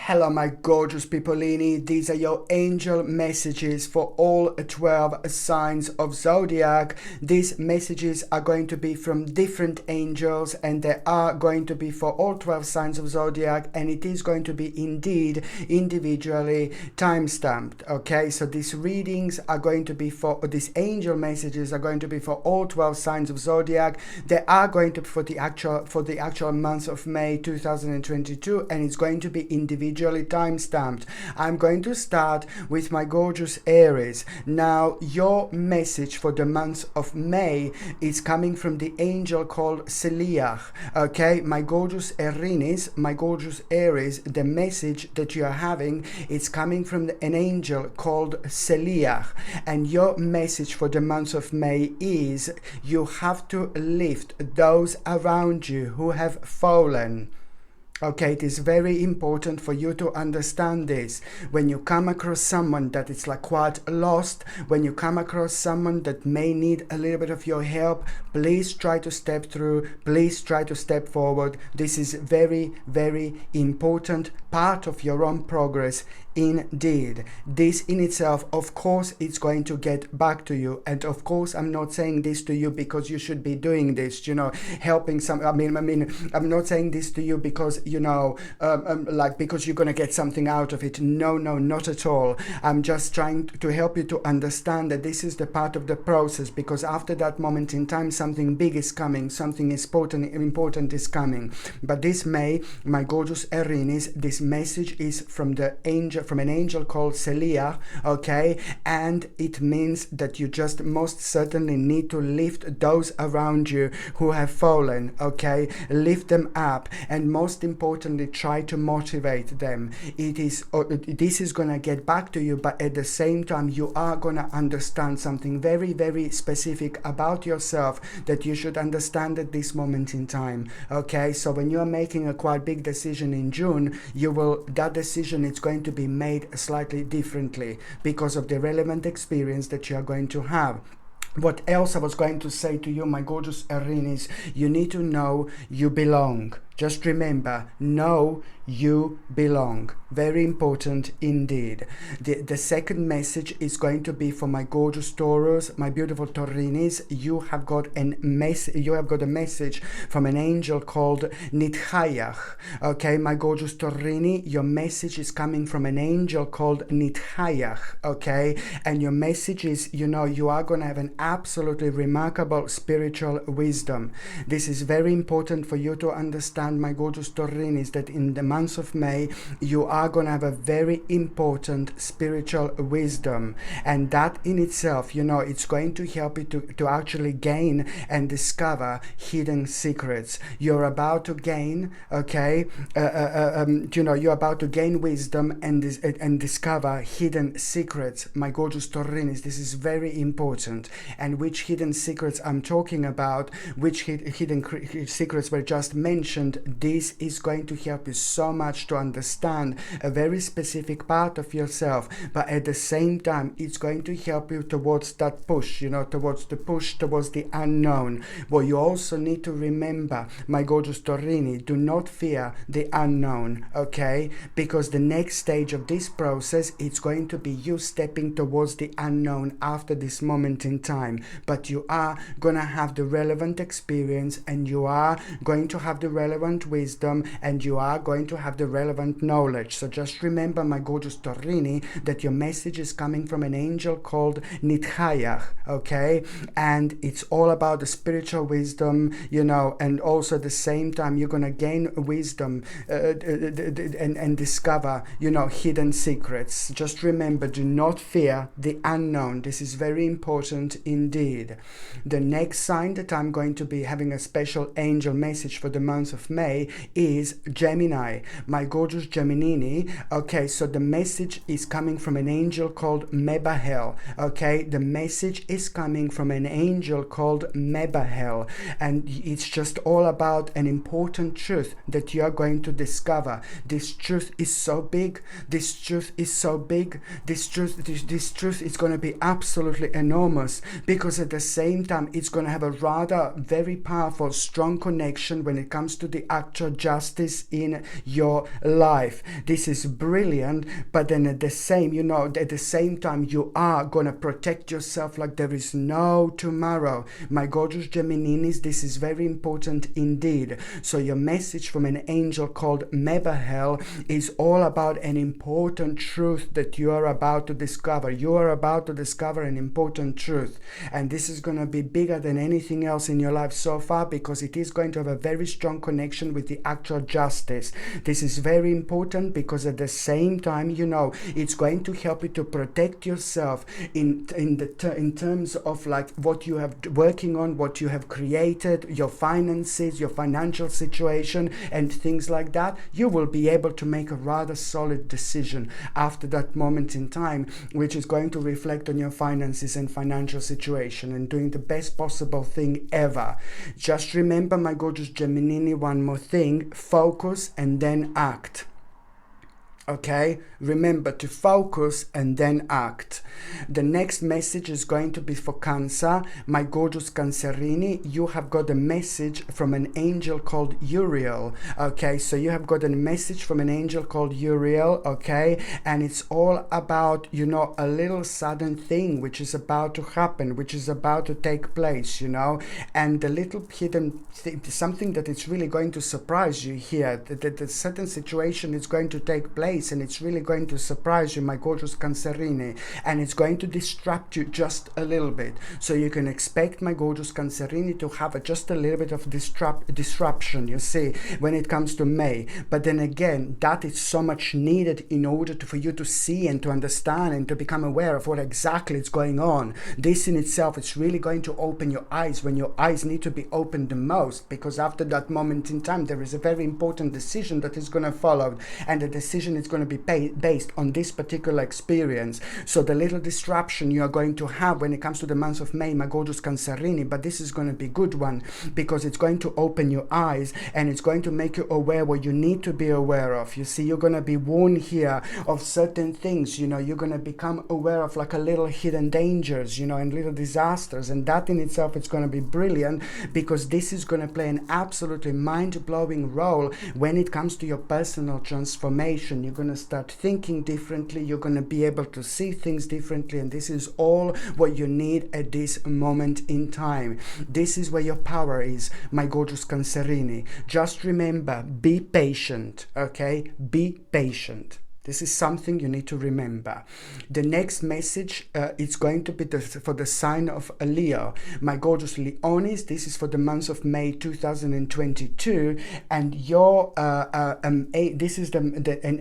Hello my gorgeous peopleini, these are your angel messages for all 12 signs of zodiac. These messages are going to be from different angels and they are going to be for all 12 signs of zodiac, and it is going to be indeed individually time-stamped. Okay, so these readings are going to be for, these angel messages are going to be for all 12 signs of zodiac. They are going to be for the actual month of May 2022, and it's going to be individually time-stamped. I'm going to start with my gorgeous Aries. Now, your message for the month of May is coming from the angel called Celiach. Okay, my gorgeous Aries, my gorgeous Aries, the message that you are having is coming from an angel called Celiach, and your message for the month of May is you have to lift those around you who have fallen. Okay, it is very important for you to understand this. When you come across someone that is like quite lost, when you come across someone that may need a little bit of your help, please try to step through, please try to step forward. This is very, very important part of your own progress. Indeed, this in itself, of course, it's going to get back to you. And of course, I'm not saying this to you because you should be doing this, you know, helping some. I mean, I'm not saying this to you because, you know, like because you're going to get something out of it. No, not at all. I'm just trying to help you to understand that this is the part of the process, because after that moment in time, something big is coming, something important is coming. But this May, my gorgeous Aries, this message is from the angel, from an angel called Celiach, okay, and it means that you just most certainly need to lift those around you who have fallen, okay, lift them up, and most importantly, try to motivate them. This is gonna get back to you, but at the same time, you are gonna understand something very, very specific about yourself that you should understand at this moment in time, okay? So when you are making a quite big decision in June, that decision is going to be made slightly differently because of the relevant experience that you are going to have. What else I was going to say to you, my gorgeous Aries, you need to know you belong. Just remember, know you belong. Very important indeed. The second message is going to be for my gorgeous Taurus, my beautiful Taurinis. You have got a message from an angel called Nithayach. Okay, my gorgeous Taurini, your message is coming from an angel called Nithayach. Okay, and your message is, you know, you are going to have an absolutely remarkable spiritual wisdom. This is very important for you to understand, my gorgeous Taurin, is that in the month of May you are going to have a very important spiritual wisdom, and that in itself, you know, it's going to help you to actually gain and discover hidden secrets. You're about to gain, okay, you know, you're about to gain wisdom and discover hidden secrets, my gorgeous Taurinis. This is very important. And which hidden secrets I'm talking about, which hidden secrets were just mentioned, this is going to help you so much to understand a very specific part of yourself, but at the same time, it's going to help you towards that push, you know, towards the unknown. But you also need to remember, my gorgeous Taurini, do not fear the unknown, okay? Because the next stage of this process, it's going to be you stepping towards the unknown after this moment in time. But you are going to have the relevant experience, and you are going to have the relevant wisdom, and you are going to have the relevant knowledge. So just remember, my gorgeous Taurini, that your message is coming from an angel called Nithayach, okay? And it's all about the spiritual wisdom, you know, and also at the same time, you're going to gain wisdom and discover, you know, hidden secrets. Just remember, do not fear the unknown. This is very important indeed. The next sign that I'm going to be having a special angel message for the month of May is Gemini, my gorgeous Geminini. Okay, so the message is coming from an angel called Mebahel. Okay, the message is coming from an angel called Mebahel, and it's just all about an important truth that you are going to discover. This truth is so big. This truth is so big. This truth is going to be absolutely enormous, because at the same time, it's going to have a rather very powerful, strong connection when it comes to the the actual justice in your life. This is brilliant, but then at the same time, you are gonna protect yourself like there is no tomorrow. My gorgeous Gemininis, this is very important indeed. So your message from an angel called Mebahel is all about an important truth that you are about to discover. You are about to discover an important truth, and this is going to be bigger than anything else in your life so far, because it is going to have a very strong connection with the actual justice. This is very important because at the same time, it's going to help you to protect yourself in terms of like what you have working on, what you have created, your finances, your financial situation, and things like that. You will be able to make a rather solid decision after that moment in time, which is going to reflect on your finances and financial situation, and doing the best possible thing ever. Just remember, my gorgeous Gemini, one more thing: focus and then act. Okay, remember to focus and then act. The next message is going to be for Cancer. My gorgeous Cancerini, you have got a message from an angel called Uriel. Okay, so you have got a message from an angel called Uriel, okay, and it's all about, a little sudden thing which is about to happen, which is about to take place, and the little hidden thing, something that is really going to surprise you here, that a certain situation is going to take place, and it's really going to surprise you, my gorgeous Cancerini, and it's going to disrupt you just a little bit. So you can expect, my gorgeous Cancerini, to have just a little bit of disruption, you see, when it comes to May. But then again, that is so much needed in order for you to see and to understand and to become aware of what exactly is going on. This in itself is really going to open your eyes when your eyes need to be opened the most, because after that moment in time, there is a very important decision that is going to follow, and the decision is going to be based on this particular experience. So the little disruption you are going to have when it comes to the month of May, my gorgeous Cancerini, but this is going to be a good one, because it's going to open your eyes and it's going to make you aware what you need to be aware of. You see, you're going to be warned here of certain things, you're going to become aware of like a little hidden dangers, and little disasters, and that in itself is going to be brilliant, because this is going to play an absolutely mind-blowing role when it comes to your personal transformation. You're going to start thinking differently, you're going to be able to see things differently, and this is all what you need at this moment in time. This is where your power is, my gorgeous Cancerini. Just remember, be patient, okay? Be patient. This is something you need to remember. The next message is going to be for the sign of Leo. My gorgeous Leonis, this is for the month of May 2022, and your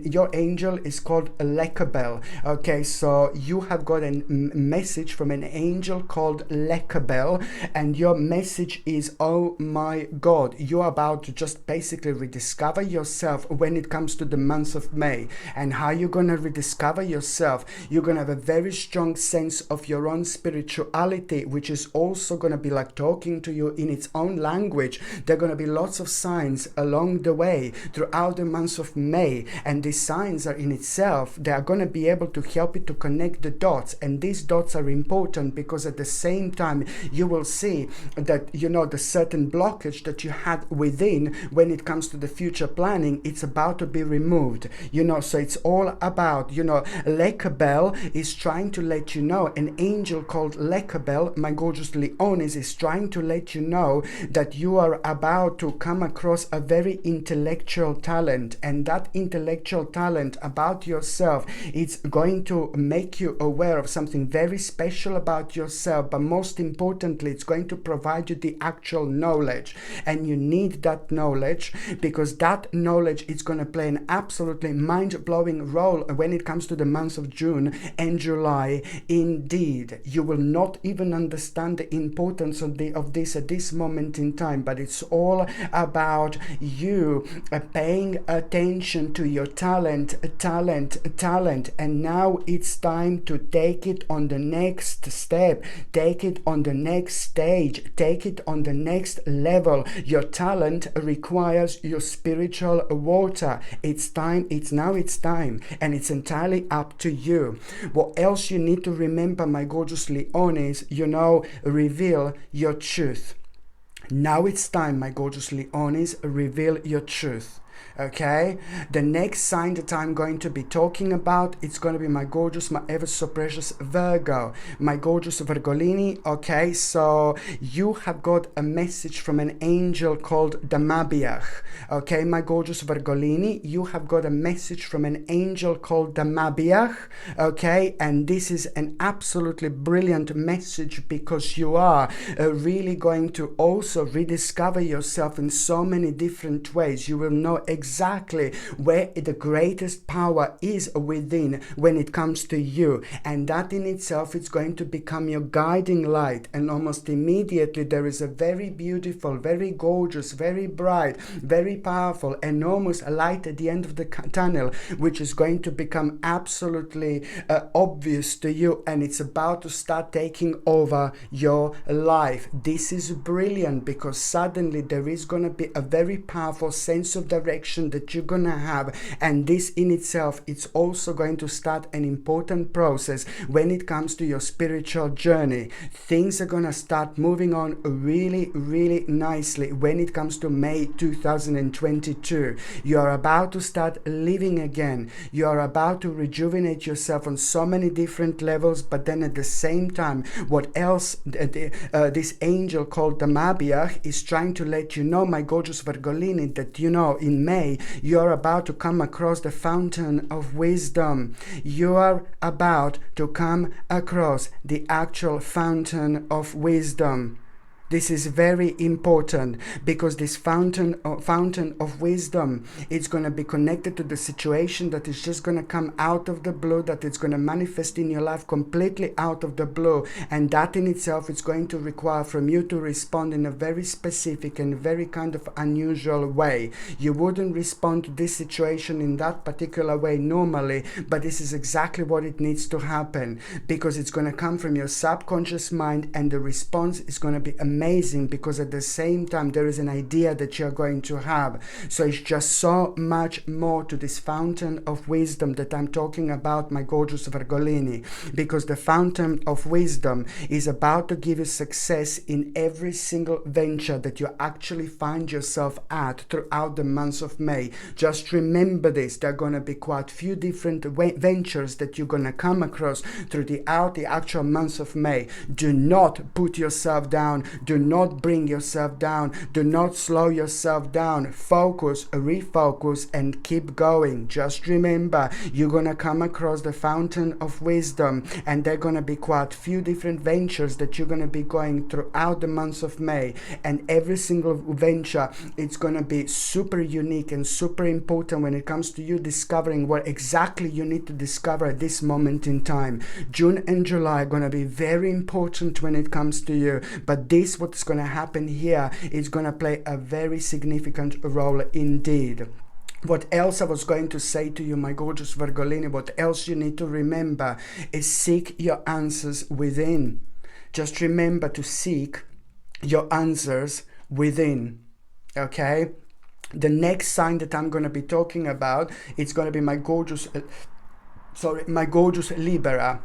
your angel is called Lekabel. Okay, so you have got a message from an angel called Lekabel, and your message is, oh my God, you're about to just basically rediscover yourself when it comes to the month of May. And how you're going to rediscover yourself, you're going to have a very strong sense of your own spirituality, which is also going to be like talking to you in its own language. There are going to be lots of signs along the way throughout the month of May, and these signs are in itself, they are going to be able to help you to connect the dots, and these dots are important because at the same time you will see that the certain blockage that you had within when it comes to the future planning, it's about to be removed, so it's all about, Lekabel is trying to let you know, an angel called Lekabel, my gorgeous Leonis, is trying to let you know that you are about to come across a very intellectual talent, and that intellectual talent about yourself, it's going to make you aware of something very special about yourself, but most importantly, it's going to provide you the actual knowledge, and you need that knowledge, because that knowledge is going to play an absolutely mind-blowing role when it comes to the months of June and July. Indeed, you will not even understand the importance of this at this moment in time, but it's all about you paying attention to your talent, and now it's time to take it on the next step, take it on the next stage, take it on the next level. Your talent requires your spiritual water. It's time, it's time, and it's entirely up to you. What else you need to remember, my gorgeous Leonis, reveal your truth. Now it's time, my gorgeous Leonis, reveal your truth. Okay, the next sign that I'm going to be talking about, it's going to be my gorgeous, my ever so precious Virgo, my gorgeous Virgolini. Okay, so you have got a message from an angel called Damabiach. Okay, my gorgeous Virgolini, you have got a message from an angel called Damabiach. Okay, and this is an absolutely brilliant message, because you are really going to also rediscover yourself in so many different ways. You will know exactly where the greatest power is within when it comes to you, and that in itself is going to become your guiding light. And almost immediately there is a very beautiful, very gorgeous, very bright, very powerful, enormous light at the end of the tunnel, which is going to become absolutely obvious to you, and it's about to start taking over your life. This is brilliant, because suddenly there is going to be a very powerful sense of direction that you're going to have, and this in itself, it's also going to start an important process when it comes to your spiritual journey. Things are going to start moving on really, really nicely when it comes to May 2022. You are about to start living again. You are about to rejuvenate yourself on so many different levels, but then at the same time, what else this angel called Damabiach is trying to let you know, my gorgeous Virgolini, that you know in May you are about to come across the fountain of wisdom. You are about to come across the actual fountain of wisdom. This is very important, because this fountain of wisdom, it's going to be connected to the situation that is just going to come out of the blue, that it's going to manifest in your life completely out of the blue, and that in itself is going to require from you to respond in a very specific and very kind of unusual way. You wouldn't respond to this situation in that particular way normally, but this is exactly what it needs to happen, because it's going to come from your subconscious mind, and the response is going to be amazing, because at the same time there is an idea that you're going to have. So it's just so much more to this fountain of wisdom that I'm talking about, my gorgeous Virgolini, because the fountain of wisdom is about to give you success in every single venture that you actually find yourself at throughout the months of May. Just remember this, there are going to be quite few different ventures that you're going to come across throughout the actual months of May. Do not put yourself down. Do not bring yourself down. Do not slow yourself down. Focus, refocus, and keep going. Just remember, you're going to come across the fountain of wisdom, and there are going to be quite few different ventures that you're going to be going throughout the months of May, and every single venture, it's going to be super unique and super important when it comes to you discovering what exactly you need to discover at this moment in time. June and July are going to be very important when it comes to you, but this, what's going to happen here, is going to play a very significant role indeed. What else I was going to say to you, my gorgeous Virgolini, what else you need to remember is seek your answers within. Just remember to seek your answers within. Okay? The next sign that I'm going to be talking about, it's going to be my gorgeous Libra.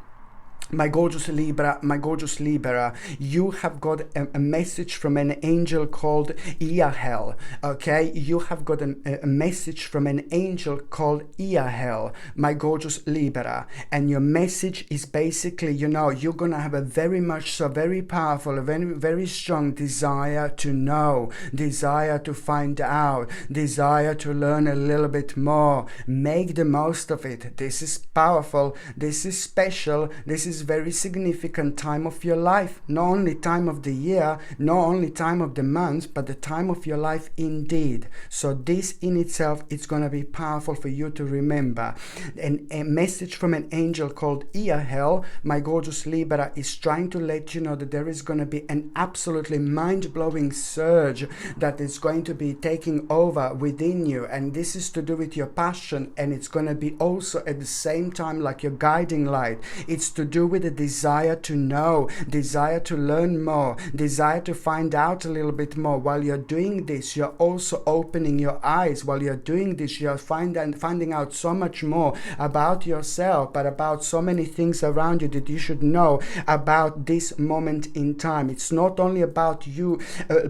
My gorgeous Libra, you have got a message from an angel called Iahel. Okay, you have got a message from an angel called Iahel, my gorgeous Libra, and your message is basically, you know, you're gonna have a very powerful, a very strong desire to know, desire to find out, desire to learn a little bit more. Make the most of it. This is powerful. This is special. This is very significant time of your life, not only time of the year, not only time of the month, but the time of your life indeed. So this in itself, it's going to be powerful for you to remember. And a message from an angel called Iahel, my gorgeous Libra, is trying to let you know that there is going to be an absolutely mind-blowing surge that is going to be taking over within you, and this is to do with your passion, and it's going to be also at the same time like your guiding light. It's to do do with a desire to know, desire to learn more, desire to find out a little bit more. While you're doing this, you're also opening your eyes. While you're doing this, you're finding out so much more about yourself, but about so many things around you that you should know about this moment in time. It's not only about you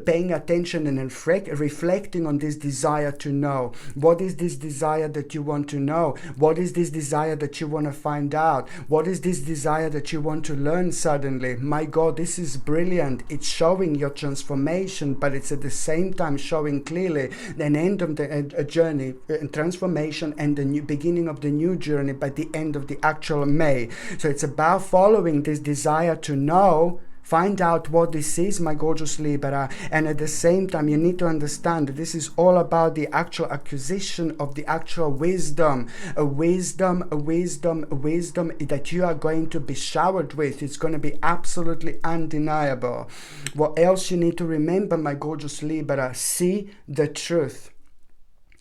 paying attention and reflecting on this desire to know. What is this desire that you want to know? What is this desire that you want to find out? What is this desire that you want to learn suddenly? My God, this is brilliant. It's showing your transformation, but it's at the same time showing clearly an end of the journey, transformation, and the new beginning of the new journey by the end of the actual May. So it's about following this desire to know. Find out what this is, my gorgeous Libra, and at the same time you need to understand that this is all about the actual acquisition of the actual wisdom, a wisdom that you are going to be showered with. It's going to be absolutely undeniable. What else you need to remember, my gorgeous Libra? See the truth.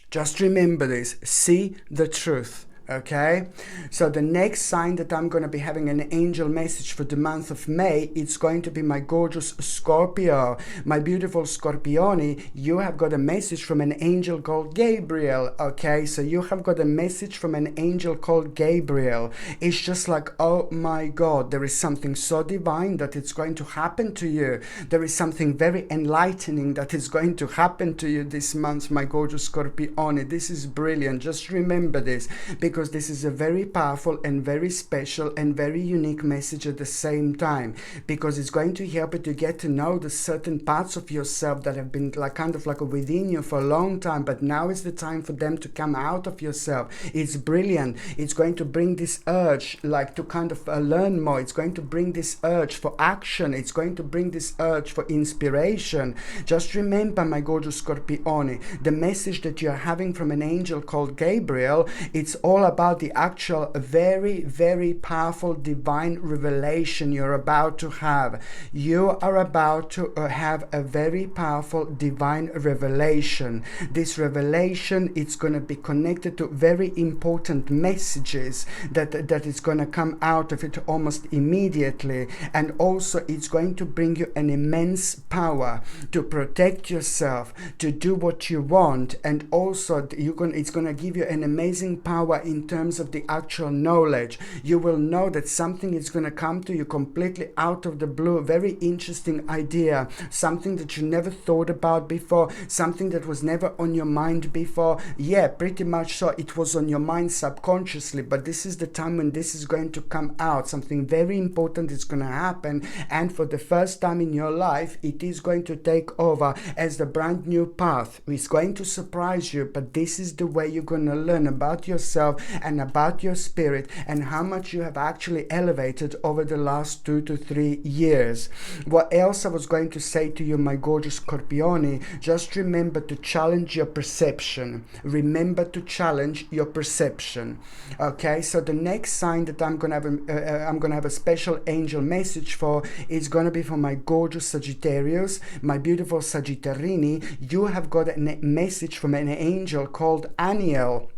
Just remember this, see the truth. Okay, so the next sign that I'm going to be having an angel message for the month of May, it's going to be my gorgeous Scorpio. My beautiful Scorpioni, you have got a message from an angel called Gabriel. Okay, so you have got a message from an angel called Gabriel. It's just like, oh my God, there is something so divine that it's going to happen to you. There is something very enlightening that is going to happen to you this month, my gorgeous Scorpioni. This is brilliant. Just remember this, because this is a very powerful and very special and very unique message at the same time, because it's going to help you to get to know the certain parts of yourself that have been like kind of like within you for a long time, but now is the time for them to come out of yourself. It's brilliant. It's going to bring this urge like to kind of learn more. It's going to bring this urge for action. It's going to bring this urge for inspiration. Just remember, my gorgeous Scorpione, the message that you're having from an angel called Gabriel, it's all about the actual very, very powerful divine revelation you're about to have. You are about to have a very powerful divine revelation. This revelation, it's going to be connected to very important messages that is going to come out of it almost immediately, and also it's going to bring you an immense power to protect yourself, to do what you want, and also it's going to give you an amazing power in terms of the actual knowledge. You will know that something is going to come to you completely out of the blue, a very interesting idea, something that you never thought about before, something that was never on your mind before. Yeah, pretty much so, it was on your mind subconsciously, but this is the time when this is going to come out. Something very important is going to happen, and for the first time in your life, it is going to take over as the brand new path. It's going to surprise you, but this is the way you're going to learn about yourself and about your spirit and how much you have actually elevated over the last 2 to 3 years. What else I was going to say to you, my gorgeous Scorpione, just remember to challenge your perception. Remember to challenge your perception. Okay, so the next sign that I'm gonna have a special angel message for is gonna be for my gorgeous Sagittarius, my beautiful Sagittarini. You have got a message from an angel called Aniel.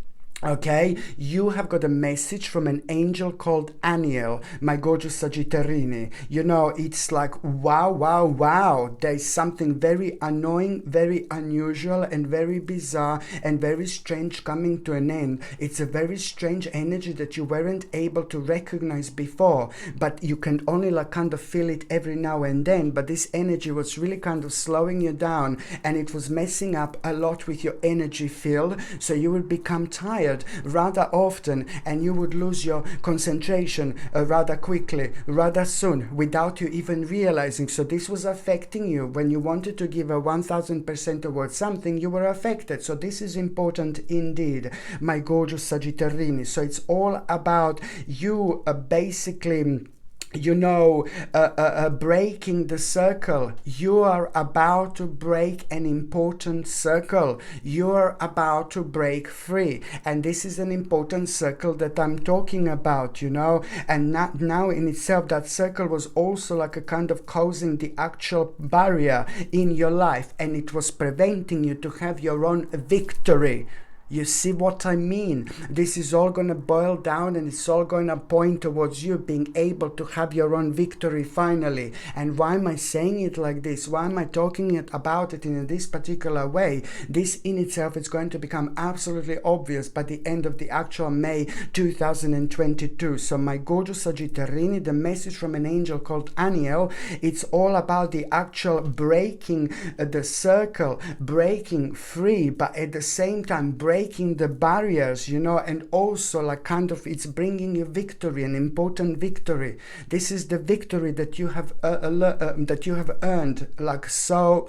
Okay, you have got a message from an angel called Aniel, my gorgeous Sagittarini. You know, it's like, wow. There's something very annoying, very unusual, and very bizarre, and very strange coming to an end. It's a very strange energy that you weren't able to recognize before, but you can only like kind of feel it every now and then. But this energy was really kind of slowing you down, and it was messing up a lot with your energy field, so you would become tired rather often, and you would lose your concentration rather quickly, rather soon, without you even realizing. So this was affecting you. When you wanted to give a 1000% towards something, you were affected. So this is important indeed, my gorgeous Sagittarini. So it's all about you basically, you know, breaking the circle. You are about to break an important circle. You are about to break free, and this is an important circle that I'm talking about, you know. And now in itself, that circle was also like a kind of causing the actual barrier in your life, and it was preventing you to have your own victory. You see what I mean? This is all going to boil down, and it's all going to point towards you being able to have your own victory finally. And why am I saying it like this? Why am I talking about it in this particular way? This in itself is going to become absolutely obvious by the end of the actual May 2022. So my gorgeous Sagittarini, the message from an angel called Aniel, it's all about the actual breaking the circle, breaking free, but at the same time breaking the barriers, you know, and also like kind of it's bringing you victory, an important victory. This is the victory that you have earned, like so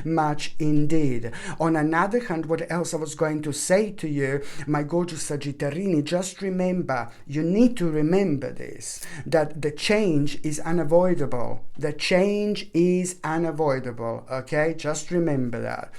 much indeed. On another hand, what else I was going to say to you, my gorgeous Sagittarini, just remember, you need to remember this, that the change is unavoidable. The change is unavoidable, okay? Just remember that.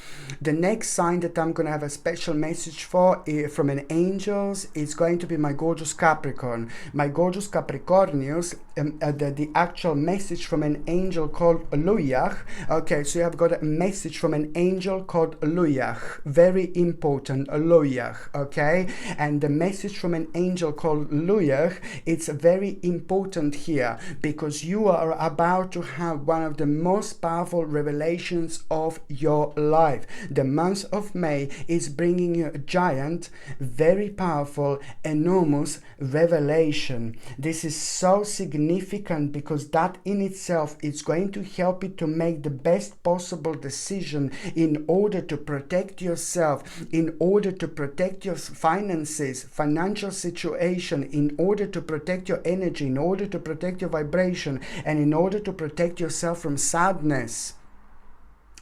The next sign that I'm going to have a special message for from an angels is going to be my gorgeous Capricorn. My gorgeous Capricornius, the actual message from an angel called Luyach. Okay, so you have got a message from an angel called Luyach. Very important, Luyach, okay? And the message from an angel called Luyach, it's very important here because you are about to have one of the most powerful revelations of your life. The month of May is bringing you a giant, very powerful, enormous revelation. This is so significant because that in itself is going to help you to make the best possible decision in order to protect yourself, in order to protect your finances, financial situation, in order to protect your energy, in order to protect your vibration, and in order to protect yourself from sadness.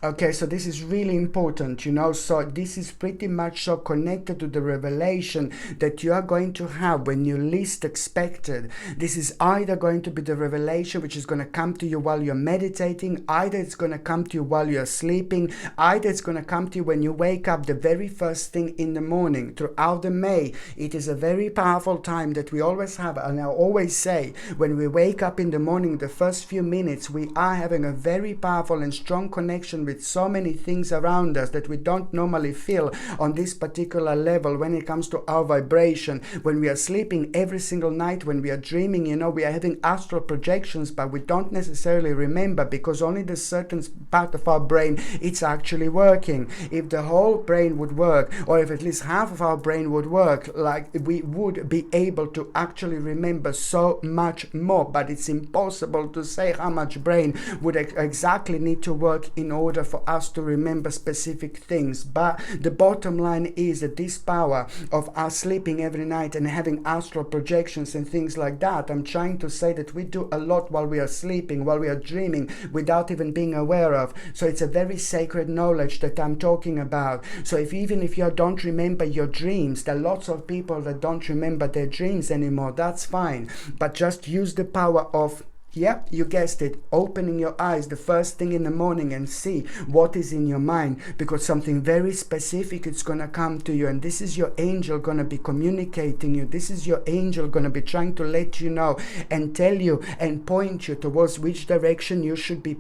Okay, so this is really important, you know, so this is pretty much so connected to the revelation that you are going to have when you least expected. This is either going to be the revelation which is going to come to you while you're meditating, either it's going to come to you while you're sleeping, either it's going to come to you when you wake up the very first thing in the morning. Throughout the May, it is a very powerful time that we always have, and I always say, when we wake up in the morning, the first few minutes, we are having a very powerful and strong connection with so many things around us that we don't normally feel on this particular level when it comes to our vibration. When we are sleeping every single night, when we are dreaming, you know, we are having astral projections, but we don't necessarily remember because only the certain part of our brain it's actually working. If the whole brain would work, or if at least half of our brain would work, like we would be able to actually remember so much more. But it's impossible to say how much brain would exactly need to work in order for us to remember specific things. But the bottom line is that this power of us sleeping every night and having astral projections and things like that, I'm trying to say that we do a lot while we are sleeping, while we are dreaming, without even being aware of. So it's a very sacred knowledge that I'm talking about. So even if you don't remember your dreams, there are lots of people that don't remember their dreams anymore. That's fine, but just use the power of, yeah, you guessed it, opening your eyes the first thing in the morning and see what is in your mind, because something very specific is going to come to you, and this is your angel going to be communicating you. This is your angel going to be trying to let you know and tell you and point you towards which direction you should be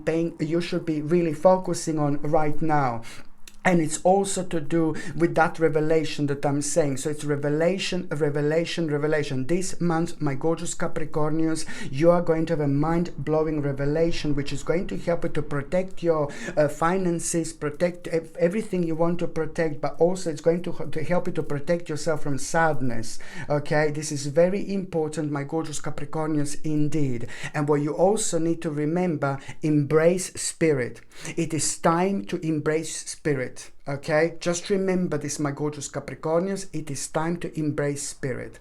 really focusing on right now. And it's also to do with that revelation that I'm saying. So it's revelation. This month, my gorgeous Capricornians, you are going to have a mind-blowing revelation which is going to help you to protect your finances, protect everything you want to protect, but also it's going to help you to protect yourself from sadness. Okay, this is very important, my gorgeous Capricornians, indeed. And what you also need to remember, embrace spirit. It is time to embrace spirit. Okay, just remember this, my gorgeous Capricornians, it is time to embrace spirit.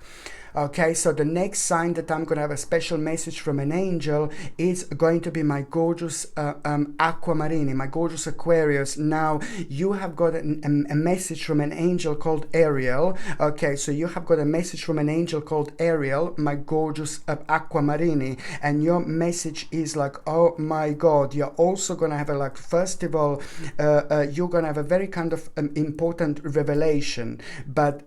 Okay, so the next sign that I'm going to have a special message from an angel is going to be my gorgeous Aquamarini, my gorgeous Aquarius. Now, you have got a message from an angel called Ariel. Okay, so you have got a message from an angel called Ariel, my gorgeous Aquamarini. And your message is like, oh my God, you're also going to have a, like, first of all, you're going to have a very kind of important revelation. But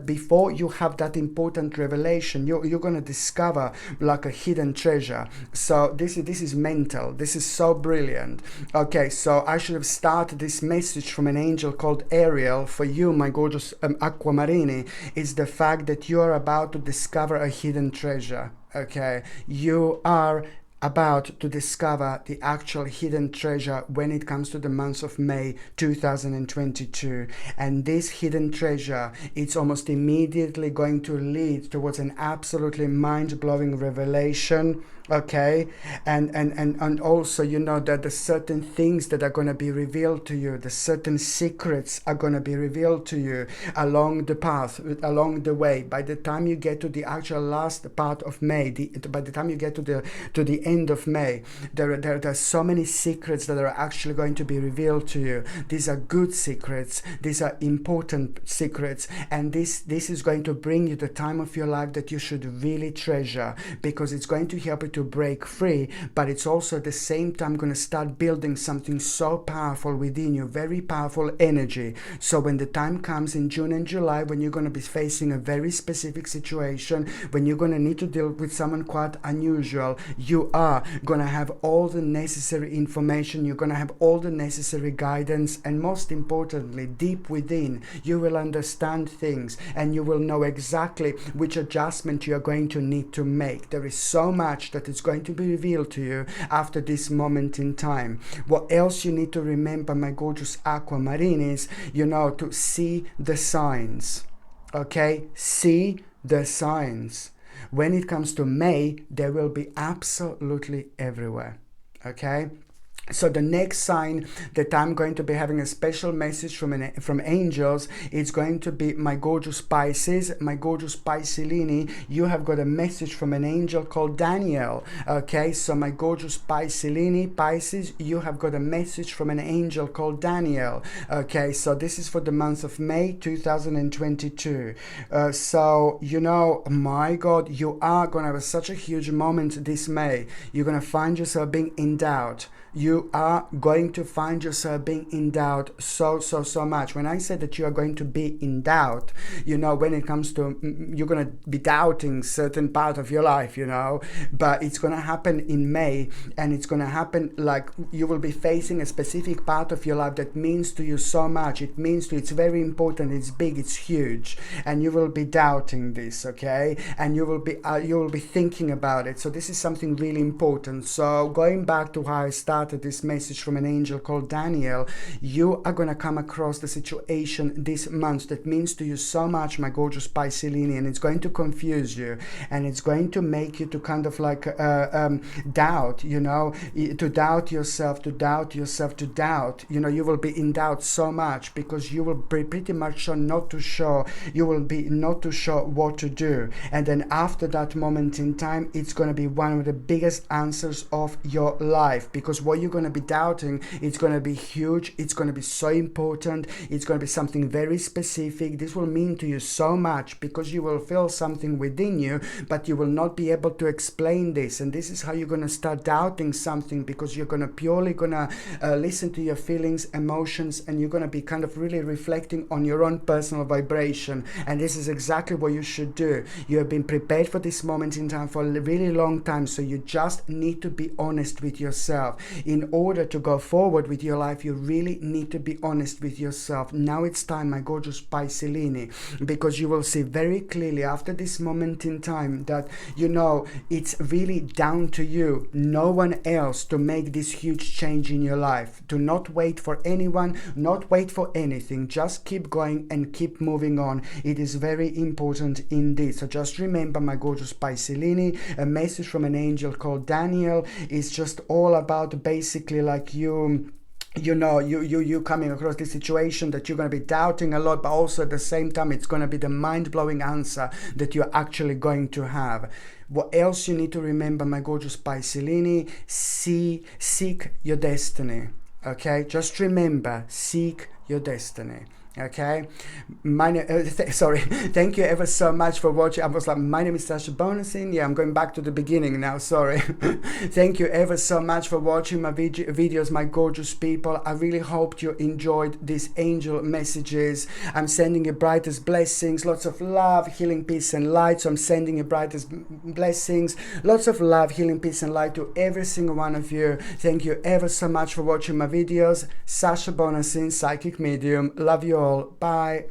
before you have that important important revelation. You're going to discover like a hidden treasure. So this is mental. This is so brilliant. Okay, so I should have started this message from an angel called Ariel for you, my gorgeous Aquamarini. Is the fact that you are about to discover a hidden treasure. Okay, you are about to discover the actual hidden treasure when it comes to the month of May 2022. And this hidden treasure, it's almost immediately going to lead towards an absolutely mind-blowing revelation. Okay, and also, you know, that the certain things that are going to be revealed to you, the certain secrets are going to be revealed to you along the path, along the way. By the time you get to the actual last part of May, by the time you get to the end of May, there are so many secrets that are actually going to be revealed to you. These are good secrets. These are important secrets, and this is going to bring you the time of your life that you should really treasure, because it's going to help you to break free, but it's also at the same time going to start building something so powerful within you, very powerful energy. So when the time comes in June and July, when you're going to be facing a very specific situation, when you're going to need to deal with someone quite unusual, you are going to have all the necessary information, you're going to have all the necessary guidance, and most importantly, deep within, you will understand things and you will know exactly which adjustment you are going to need to make. There is so much that is going to be revealed to you after this moment in time. What else you need to remember, my gorgeous Aquamarine, is, you know, to see the signs. Okay, see the signs. When it comes to May, they will be absolutely everywhere. Okay. So the next sign that I'm going to be having a special message from angels, it's going to be my gorgeous Pisces, my gorgeous Piscelini. You have got a message from an angel called Daniel. Okay, so my gorgeous Piscelini, Pisces, you have got a message from an angel called Daniel. Okay, so this is for the month of May 2022. So, you know, my God, you are going to have such a huge moment this May. You're going to find yourself being in doubt. You are going to find yourself being in doubt so much. When I say that you are going to be in doubt, you know, when it comes to, you're going to be doubting certain part of your life, you know, but it's going to happen in May, and it's going to happen like you will be facing a specific part of your life that means to you so much. It means to you, it's very important, it's big, it's huge, and you will be doubting this, okay? And you will be thinking about it. So this is something really important. So going back to how I started this message from an angel called Daniel, you are going to come across the situation this month that means to you so much, my gorgeous Piscelini, and it's going to confuse you, and it's going to make you to kind of like doubt, you know, to doubt yourself, you know, you will be in doubt so much because you will be pretty much not too sure what to do. And then after that moment in time, it's going to be one of the biggest answers of your life, because what you're going to be doubting, it's going to be huge, it's going to be so important, it's going to be something very specific. This will mean to you so much because you will feel something within you, but you will not be able to explain this. And this is how you're going to start doubting something, because you're going to purely listen to your feelings, emotions, and you're going to be kind of really reflecting on your own personal vibration. And this is exactly what you should do. You have been prepared for this moment in time for a really long time, so you just need to be honest with yourself. In order to go forward with your life, you really need to be honest with yourself. Now it's time, my gorgeous Piscelini, because you will see very clearly after this moment in time that, you know, it's really down to you, no one else, to make this huge change in your life. Do not wait for anyone, not wait for anything. Just keep going and keep moving on. It is very important indeed. So just remember, my gorgeous Piscelini, a message from an angel called Daniel is just all about basically like you coming across this situation that you're going to be doubting a lot, but also at the same time it's going to be the mind-blowing answer that you're actually going to have. What else you need to remember, my gorgeous Piscelini? Seek your destiny. Okay, just remember, seek your destiny. Okay, sorry, thank you ever so much for watching. I was like, my name is Sasha Bonasin. Yeah, I'm going back to the beginning now, sorry. Thank you ever so much for watching my videos, my gorgeous people. I really hope you enjoyed these angel messages. I'm sending you brightest blessings, lots of love, healing, peace and light. So I'm sending you brightest blessings, lots of love, healing, peace and light to every single one of you. Thank you ever so much for watching my videos. Sasha Bonasin, Psychic Medium. Love you all. Bye.